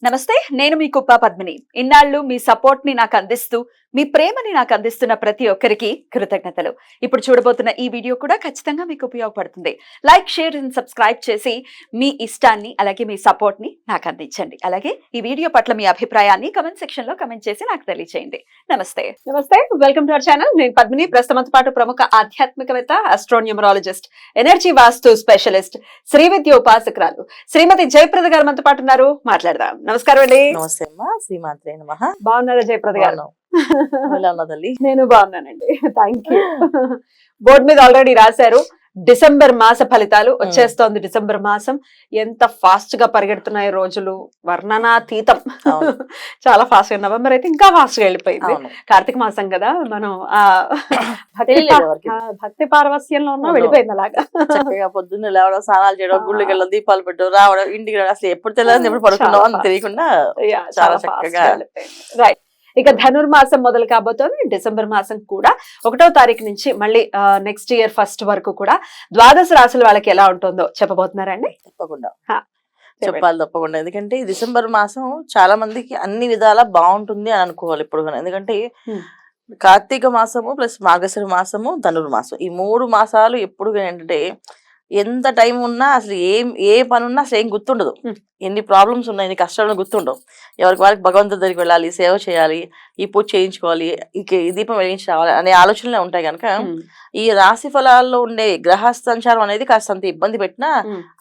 నమస్తే, నేను మీ కుప్ప పద్మిని. ఇన్నాళ్ళు మీ సపోర్ట్ ని నాకు అందిస్తూ, మీ ప్రేమని నాకు అందిస్తున్న ప్రతి ఒక్కరికి కృతజ్ఞతలు. ఇప్పుడు చూడబోతున్న ఈ వీడియో కూడా ఖచ్చితంగా మీకు ఉపయోగపడుతుంది. లైక్, షేర్ అండ్ సబ్స్క్రైబ్ చేసి మీ ఇష్టాన్ని అలాగే మీ సపోర్ట్ ని నాకు అందించండి. అలాగే ఈ వీడియో పట్ల మీ అభిప్రాయాన్ని కమెంట్ సెక్షన్ లో కమెంట్ చేసి నాకు తెలియజేయండి. నమస్తే. Welcome to our channel. నేను పద్మిని. ప్రస్తుతంతో పాటు ప్రముఖ ఆధ్యాత్మికవేత్త, ఆస్ట్రోన్యూమరాలజిస్ట్, ఎనర్జీ వాస్తు స్పెషలిస్ట్, శ్రీ విద్య ఉపాసకురాలు శ్రీమతి జయప్రద గారు మనతో పాటు ఉన్నారు. మాట్లాడదాం. నమస్కారం అండి. నమస్తే అమ్మా. శ్రీమాత్రే నమః. బాగున్నారా జయప్రద గారు? తల్లి నేను బాగున్నానండి. Thank you. బోర్డు మీద ఆల్రెడీ రాశారు డిసెంబర్ మాస ఫలితాలు వచ్చేస్తోంది. డిసెంబర్ మాసం ఎంత ఫాస్ట్ గా పరిగెడుతున్నాయి రోజులు, వర్ణనాతీతం. చాలా ఫాస్ట్ గా. నవంబర్ అయితే ఇంకా ఫాస్ట్ గా వెళ్ళిపోయింది. కార్తీక మాసం కదా, మనం ఆ భక్తి పారవస్యంలో ఉన్నా వెళ్ళిపోయింది అలాగా. చక్కగా పొద్దున్న లేవడం, స్నానాలు చేయడం, గుళ్ళకి వెళ్ళడం, దీపాలు పెట్టడం, రావడం, ఇంటికి రావడం, అసలు ఎప్పుడు తెలియదు ఎప్పుడు పడుకున్నాం అని తెలియకుండా చాలా చక్కగా. రైట్. ఇక ధనుర్మాసం మొదలు కాబోతోంది. డిసెంబర్ మాసం కూడా 1వ తారీఖు నుంచి మళ్ళీ నెక్స్ట్ ఇయర్ ఫస్ట్ వరకు కూడా ద్వాదశ రాశుల వాళ్ళకి ఎలా ఉంటుందో చెప్పబోతున్నారండి. తప్పకుండా చెప్పాలి, తప్పకుండా. ఎందుకంటే ఈ డిసెంబర్ మాసం చాలా మందికి అన్ని విధాలా బాగుంటుంది అని అనుకోవాలి ఇప్పుడు. ఎందుకంటే కార్తీక మాసము ప్లస్ మార్గశిర మాసము, ధనుర్మాసం, ఈ 3 మాసాలు ఎప్పుడు ఏంటంటే ఎంత టైం ఉన్నా అసలు ఏ పని ఉన్నా అసలు ఏం గుర్తుండదు. ఎన్ని ప్రాబ్లమ్స్ ఉన్నాయి, ఎన్ని కష్టాలను గుర్తుండవు. ఎవరికి వారికి భగవంతుడి దగ్గరికి వెళ్ళాలి, సేవ చేయాలి, ఈ పూజ చేయించుకోవాలి, ఈ దీపం వెలిగించి రావాలి అనే ఆలోచనలే ఉంటాయి. కనుక ఈ రాశి ఫలాల్లో ఉండే గ్రహ సంచారం అనేది కాస్తంత ఇబ్బంది పెట్టినా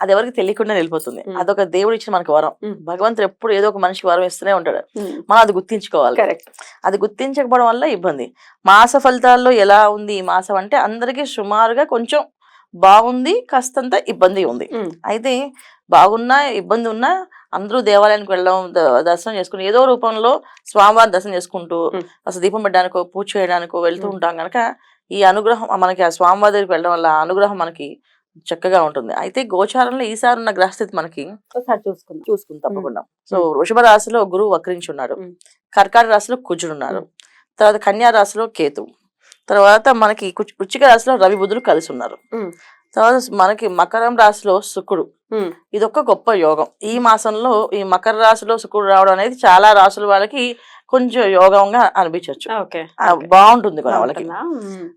అది ఎవరికి తెలియకుండా వెళ్ళిపోతుంది. అదొక దేవుడు ఇచ్చిన మనకు వరం. భగవంతుడు ఎప్పుడు ఏదో ఒక మనిషికి వరం ఇస్తూనే ఉంటాడు. మనం అది గుర్తించుకోవాలి. అది గుర్తించకపోవడం వల్ల ఇబ్బంది. మాస ఫలితాల్లో ఎలా ఉంది ఈ మాసం అంటే అందరికీ సుమారుగా కొంచెం బాగుంది, కాస్తంత ఇబ్బంది ఉంది. అయితే బాగున్నా ఇబ్బంది ఉన్నా అందరూ దేవాలయానికి వెళ్ళడం, దర్శనం చేసుకుని ఏదో రూపంలో స్వామివారి దర్శనం చేసుకుంటూ అసలు దీపం పెట్టడానికో పూజ చేయడానికో వెళ్తూ ఉంటాం కనుక ఈ అనుగ్రహం మనకి ఆ స్వామివారి దగ్గరికి వెళ్ళడం వల్ల అనుగ్రహం మనకి చక్కగా ఉంటుంది. అయితే గోచారంలో ఈసారి ఉన్న గ్రహస్థితి మనకి చూసుకుందాం తప్పకుండా. సో వృషభ రాశిలో గురువు వక్రించి ఉన్నారు, కర్కాటక రాశిలో కుజుడు ఉన్నారు, తర్వాత కన్యా రాశిలో కేతు, తర్వాత మనకి వృశ్చిక రాశిలో రవి బుధులు కలిసి ఉన్నారు, తర్వాత మనకి మకరం రాశిలో శుక్రుడు. ఇదొక గొప్ప యోగం. ఈ మాసంలో ఈ మకర రాశిలో శుక్రుడు రావడం అనేది చాలా రాశుల వాళ్ళకి కొంచెం యోగంగా అనిపించవచ్చు, బాగుంటుంది కూడా వాళ్ళకి.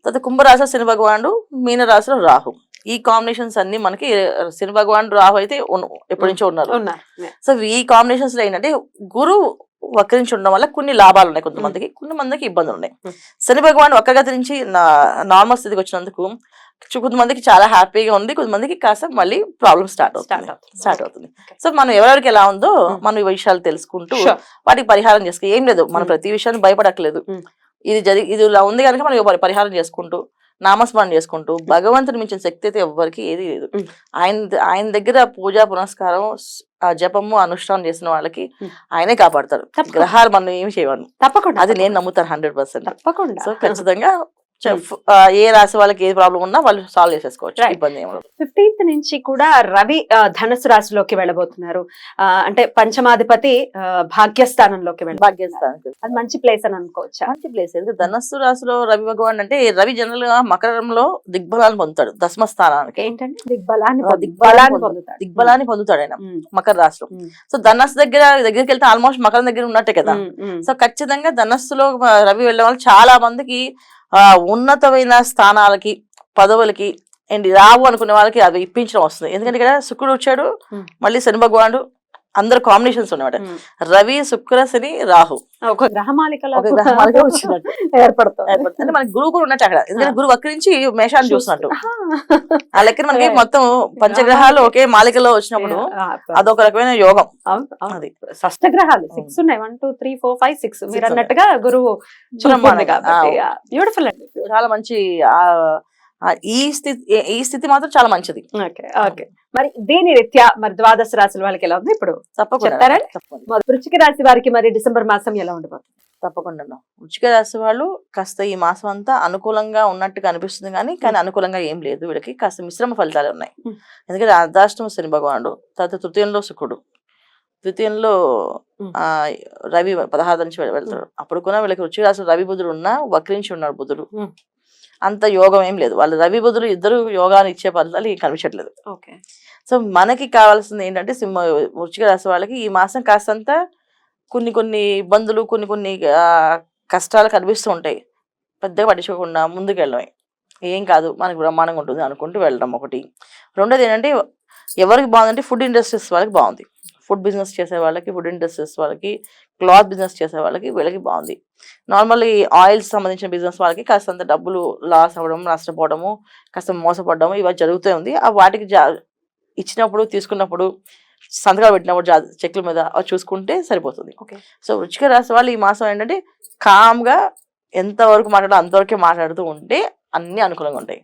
తర్వాత కుంభరాశిలో శని భగవానుడు, మీన రాశిలో రాహు. ఈ కాంబినేషన్స్ అన్ని మనకి శని భగవానుడు, రాహు అయితే ఎప్పటి నుంచో ఉన్నారు. సో ఈ కాంబినేషన్స్ లో ఏంటంటే గురువు వక్రించి ఉండడం వల్ల కొన్ని లాభాలు ఉన్నాయి కొంతమందికి, కొంతమందికి ఇబ్బందులు ఉన్నాయి. శని భగవాన్ వక్రగతి నుంచి నార్మల్ స్థితికి వచ్చినందుకు కొంతమందికి చాలా హ్యాపీగా ఉంది, కొంతమందికి కాస్త మళ్ళీ ప్రాబ్లమ్ స్టార్ట్ అవుతుంది. సో మనం ఎవరెవరికి ఎలా ఉందో మనం ఈ విషయాలు తెలుసుకుంటూ వాటికి పరిహారం చేసుకో. ఏం లేదు, మనం ప్రతి విషయాన్ని భయపడట్లేదు. ఇది ఇలా ఉంది కనుక మనం పరిహారం చేసుకుంటూ నామస్మరణ చేసుకుంటూ భగవంతుని మించిన శక్తి అయితే ఎవ్వరికి ఏది లేదు. ఆయన దగ్గర పూజా పునస్కారం, జపము, అనుష్ఠానం చేసిన వాళ్ళకి ఆయనే కాపాడతారు. గ్రహాలు మనం ఏమి చేయవాలి, తప్పకుండా అది నేను నమ్ముతాను 100%. తప్పకుండా. సో ఖచ్చితంగా ఏ రాశి వాళ్ళకి ఏ ప్రాబ్లం ఉన్నా వాళ్ళు సాల్వ్ చేసేసుకోవచ్చు, ఇబ్బంది ఏమో. 15th నుంచి కూడా రవి ధనుసు రాశిలోకి వెళ్ళబోతున్నారు. అంటే పంచమాధిపతి భాగ్యస్థానంలోకి భాగ్యస్థానం అది మంచి ప్లేస్ అని అనుకోవచ్చు. మంచి ప్లేస్. ధనస్సు రాశిలో రవి భగవాన్ అంటే రవి జనరల్ గా మకరంలో దిగ్బలాన్ని పొందుతాడు. దశమ స్థానానికి ఏంటంటే దిగ్బలాన్ని పొందుతాడు ఆయన మకర రాశిలో. సో ధనస్సు దగ్గరికి వెళ్తే ఆల్మోస్ట్ మకరం దగ్గర ఉన్నట్టే కదా. సో ఖచ్చితంగా ధనస్సులో రవి వెళ్ళే వాళ్ళు చాలా మందికి ఉన్నతమైన స్థానాలకి, పదవులకి రావు అనుకునే వాళ్ళకి అవి ఇప్పించడం వస్తుంది. ఎందుకంటే ఇక్కడ శుక్రుడు వచ్చాడు, మళ్ళీ శని భగవానుడు, అందరు కాంబినేషన్స్ ఉన్నమాట. రవి, శుక్ర, శని, రాహు ఒక గ్రహమాలికలో వచ్చినట్టు ఏర్పడుతుంది. అంటే మనకి గురువు కూడా ఉన్నట్టు అక్కడ. ఎందుకంటే గురువు వక్రించి మేషాన్ని చూసినట్టు ఆ లెక్కన మనకి మొత్తం పంచగ్రహాలు ఒకే మాలికలో వచ్చినప్పుడు అదొక రకమైన యోగం. అది షష్టగ్రహాలు 6 ఉన్నాయి, 1 2 3 4 5 6 మీరు అన్నట్టుగా గురువు బ్యూటిఫుల్ అండి. చాలా మంచి ఈ స్థితి మాత్రం చాలా మంచిది. మరి దీని రీత్యా మరి ద్వాదశ రాశుల వాళ్ళకి ఎలా ఉంది ఇప్పుడు చెప్తారా? వృశ్చిక రాశి వారికి మరి డిసెంబర్ మాసం ఎలా ఉండబోతుంది? తప్పకుండా. వృశ్చిక రాశి వాళ్ళు కాస్త ఈ మాసం అంతా అనుకూలంగా ఉన్నట్టుగా అనిపిస్తుంది, కానీ అనుకూలంగా ఏం లేదు. వీళ్ళకి కాస్త మిశ్రమ ఫలితాలు ఉన్నాయి. ఎందుకంటే అర్ధాష్టమ శని భగవానుడు, తర్వాత తృతీయంలో శుక్రుడు, ద్వితీయంలో రవి 16 నుంచి వెళ్తాడు. అప్పుడు కూడా వీళ్ళకి వృశ్చిక రాశి రవి బుధుడు ఉన్నా వక్రించి ఉన్నాడు బుధుడు. అంత యోగం ఏం లేదు. వాళ్ళు రవి బుధులు ఇద్దరు యోగాన్ని ఇచ్చే ఫలితాలు కనిపించట్లేదు. సో మనకి కావాల్సింది ఏంటంటే వృశ్చిక రాశి వాళ్ళకి ఈ మాసం కాస్తంత కొన్ని ఇబ్బందులు కొన్ని కష్టాలు కనిపిస్తూ ఉంటాయి. పెద్దగా పట్టించుకోకుండా ముందుకు వెళ్ళడమే, ఏం కాదు మనకి బ్రహ్మాండంగా ఉంటుంది అనుకుంటూ వెళ్ళడం ఒకటి. రెండోది ఏంటంటే ఎవరికి బాగుందంటే ఫుడ్ ఇండస్ట్రీస్ వాళ్ళకి బాగుంది. ఫుడ్ బిజినెస్ చేసే వాళ్ళకి, ఫుడ్ ఇండస్ట్రీస్ వాళ్ళకి, క్లాత్ బిజినెస్ చేసే వాళ్ళకి వీళ్ళకి బాగుంది. నార్మల్లీ ఆయిల్స్ సంబంధించిన బిజినెస్ వాళ్ళకి కాస్తంత డబ్బులు లాస్ అవ్వడం, నష్టపోవడము, కాస్త మోసపడడం ఇవన్నీ జరుగుతూ ఉంది. వాటికి ఇచ్చినప్పుడు తీసుకున్నప్పుడు సంతకాలు పెట్టినప్పుడు చెక్ల మీద అవి చూసుకుంటే సరిపోతుంది. సో వృశ్చిక రాశి వాళ్ళు ఈ మాసం ఏంటంటే కామ్గా ఎంతవరకు మాట్లాడో అంతవరకే మాట్లాడుతూ ఉంటే అన్ని అనుకూలంగా ఉంటాయి.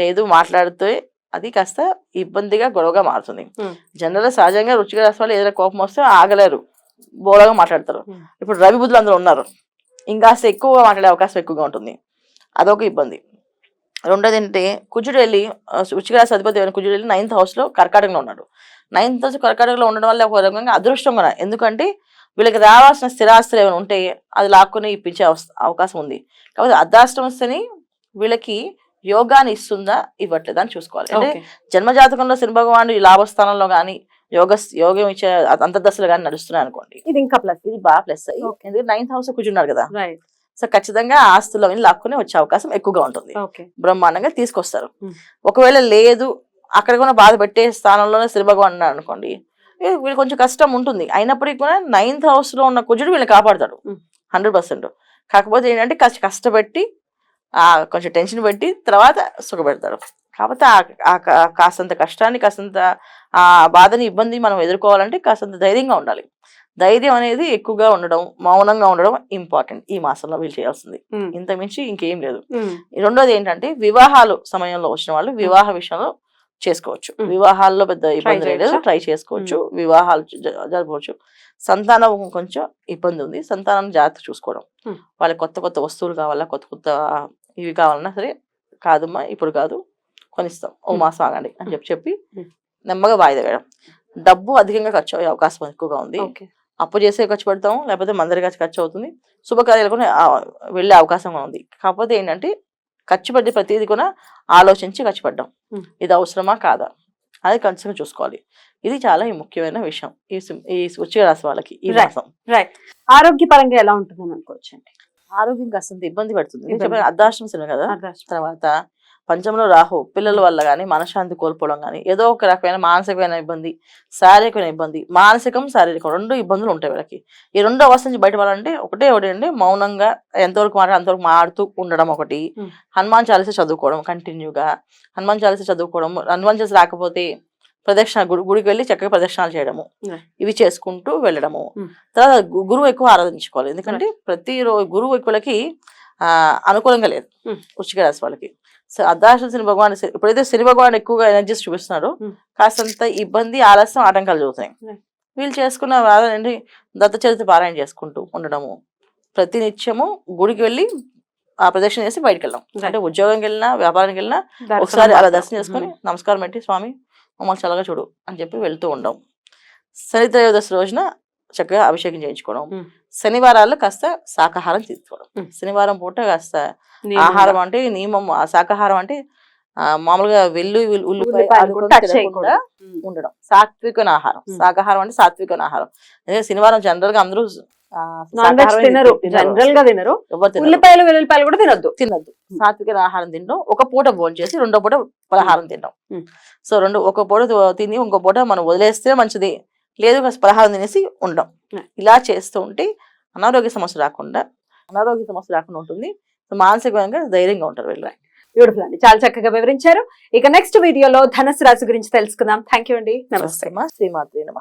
లేదు మాట్లాడితే అది కాస్త ఇబ్బందిగా గొడవగా మారుతుంది. జనరల్గా సహజంగా వృశ్చిక రాశి వాళ్ళు ఏదైనా కోపం వస్తే ఆగలేరు, బోలగా మాట్లాడతారు. ఇప్పుడు రవి బుద్ధులు అందరూ ఉన్నారు, ఇంకాస్త ఎక్కువగా మాట్లాడే అవకాశం ఎక్కువగా ఉంటుంది, అదొక ఇబ్బంది. రెండోది ఏంటంటే కుజుడు వెళ్ళి వృశ్చిక రాశి అధిపతి కుజుడు వెళ్ళి 9th హౌస్లో కర్కాటకంలో ఉన్నాడు. 9th హౌస్ కర్కాటకంలో ఉండడం వల్ల ఒక రకంగా అదృష్టంగా, ఎందుకంటే వీళ్ళకి రావాల్సిన స్థిరాస్తులు ఏమైనా ఉంటే అది లాక్కుని ఇప్పించే అవకాశం ఉంది. కాబట్టి అర్ధాష్టమస్తని వీళ్ళకి యోగాన్ని ఇస్తుందా ఇవ్వట్లేదా అని చూసుకోవాలి. అంటే జన్మజాతకంలో శని భగవానుడు ఈ లాభస్థానంలో కానీ యోగం ఇచ్చే అంతర్దశలు కానీ నడుస్తున్నాయి అనుకోండి, ఇది ఇంకా ప్లస్, ఇది బాగా ప్లస్. ఎందుకంటే 9th హౌస్ కూర్చున్నాడు కదా, సో ఖచ్చితంగా ఆస్తులు అవి లాక్కుని వచ్చే అవకాశం ఎక్కువగా ఉంటుంది, బ్రహ్మాండంగా తీసుకొస్తారు. ఒకవేళ లేదు అక్కడ కూడా బాధ పెట్టే స్థానంలోనే శని భగవాన్ ఉన్నాడు అనుకోండి, వీళ్ళు కొంచెం కష్టం ఉంటుంది. అయినప్పటికీ కూడా 9th హౌస్లో ఉన్న కుజుడు వీళ్ళని కాపాడుతాడు 100%. కాకపోతే ఏంటంటే కష్టపెట్టి కొంచెం టెన్షన్ పెట్టి తర్వాత సుఖపెడతాడు. కాకపోతే కాస్తంత కష్టాన్ని, కాస్తంత ఆ బాధని, ఇబ్బంది మనం ఎదుర్కోవాలంటే కాస్తంత ధైర్యంగా ఉండాలి. ధైర్యం అనేది ఎక్కువగా ఉండడం, మౌనంగా ఉండడం ఇంపార్టెంట్ ఈ మాసంలో వీళ్ళు చేయాల్సింది. ఇంత మించి ఇంకేం లేదు. రెండోది ఏంటంటే వివాహాలు సమయంలో వచ్చిన వాళ్ళు వివాహ విషయంలో చేసుకోవచ్చు. వివాహాల్లో పెద్ద ఇబ్బంది లేదు, ట్రై చేసుకోవచ్చు, వివాహాలు జరపవచ్చు. సంతానం కొంచెం ఇబ్బంది ఉంది, సంతానం జాగ్రత్త చూసుకోవడం. వాళ్ళకి కొత్త వస్తువులు కావాలా, కొత్త ఇవి కావాలన్నా సరే, కాదమ్మా ఇప్పుడు కాదు కొనిస్తాం, ఓ మాసం ఆగండి అని చెప్పి నెమ్మగా వాయిదా వేయడం. డబ్బు అధికంగా ఖర్చు అయ్యే అవకాశం ఎక్కువగా ఉంది. అప్పు చేసే ఖర్చు పెడతాం, లేకపోతే మందరిగా ఖర్చు అవుతుంది, శుభకార్యాలు కూడా వెళ్ళే అవకాశం ఉంది. కాకపోతే ఏంటంటే ఖర్చు పెట్టి ప్రతిదీ కూడా ఆలోచించి ఖర్చు పెట్టడం, ఇది అవసరమా కాదా అది ఖచ్చితంగా చూసుకోవాలి. ఇది చాలా ముఖ్యమైన విషయం ఈ వృశ్చిక రాశి వాళ్ళకి ఈ మాసం. ఆరోగ్యపరంగా ఎలా ఉంటుందని అనుకోవచ్చు అండి? ఆరోగ్యం కాస్తంత ఇబ్బంది పెడుతుంది. అర్ధాష్టమ శని కదా, తర్వాత పంచంలో రాహు, పిల్లల వల్ల కానీ మనశ్శాంతి కోల్పోవడం కానీ, ఏదో ఒక రకమైన మానసికమైన ఇబ్బంది, శారీరకమైన ఇబ్బంది, మానసికం శారీరకం రెండు ఇబ్బందులు ఉంటాయి వీళ్ళకి. ఈ రెండు అవస్థ నుంచి బయటపడాలంటే ఒకటి అంటే మౌనంగా ఎంతవరకు అంతవరకు మాడుతూ ఉండడం ఒకటి, హనుమాన్ చాలీసా చదువుకోవడం కంటిన్యూగా, హనుమాన్ చాలీసా చదువుకోవడం, హనుమాన్ చాలీసా రాకపోతే ప్రదక్షిణ గుడికి వెళ్ళి చక్కగా ప్రదక్షిణాలు చేయడము, ఇవి చేసుకుంటూ వెళ్ళడము. తర్వాత గురువు ఎక్కువ ఆరాధించుకోవాలి, ఎందుకంటే ప్రతిరోజు గురువు ఎక్కువలకి అనుకూలంగా లేదు వృశ్చిక రాశి వాళ్ళకి. సో అర్ధాష్టమ శని భగవాన్ ఎప్పుడైతే శని భగవాన్ ఎక్కువగా ఎనర్జీస్ చూపిస్తున్నాడో కాస్తంత ఇబ్బంది, ఆలస్యం, ఆటంకాలు చూస్తాయి. వీళ్ళు చేసుకున్న ఏంటి దత్త చరిత్ర పారాయణ చేసుకుంటూ ఉండడము, ప్రతి నిత్యము గుడికి వెళ్ళి ఆ ప్రదక్షిణ చేసి బయటకు వెళ్ళడం. అంటే ఉద్యోగంకి వెళ్ళినా వ్యాపారానికి వెళ్ళినా ఒకసారి అలా దర్శనం చేసుకుని నమస్కారం పెట్టి స్వామి మమ్మల్ని చల్లగా చూడు అని చెప్పి వెళ్తూ ఉండడం. శని త్రయోదశి రోజున చక్కగా అభిషేకం చేయించుకోవడం. శనివారాల్లో కాస్త శాకాహారం తీసుకోవడం. శనివారం పూట కాస్త ఆహారం అంటే నియమం, శాకాహారం అంటే మామూలుగా ఉల్లిపాయ ఉండడం, సాత్వికమైన ఆహారం. శాకాహారం అంటే సాత్వికమైన ఆహారం. శనివారం జనరల్ గా అందరూ ఉల్లిపాయలు వెల్లుల్లిపాయలు కూడా తినద్దు. సాత్విక ఆహారం తినడం, ఒక పూట భోజనం చేసి రెండో పూట పలహారం తినడం. సో ఒక పూట తిని ఇంకో పూట మనం వదిలేస్తే మంచిది, లేదు పలహారం తినేసి ఉండడం. ఇలా చేస్తూ ఉంటే అనారోగ్య సమస్య రాకుండా ఉంటుంది. మానసికంగా ధైర్యంగా ఉంటారు వీళ్ళు. బ్యూటిఫుల్ అండి, చాలా చక్కగా వివరించారు. ఇక నెక్స్ట్ వీడియోలో ధనుసు రాశి గురించి తెలుసుకుందాం. థ్యాంక్ యూ అండి, నమస్తే. శ్రీమాత్రే నమః.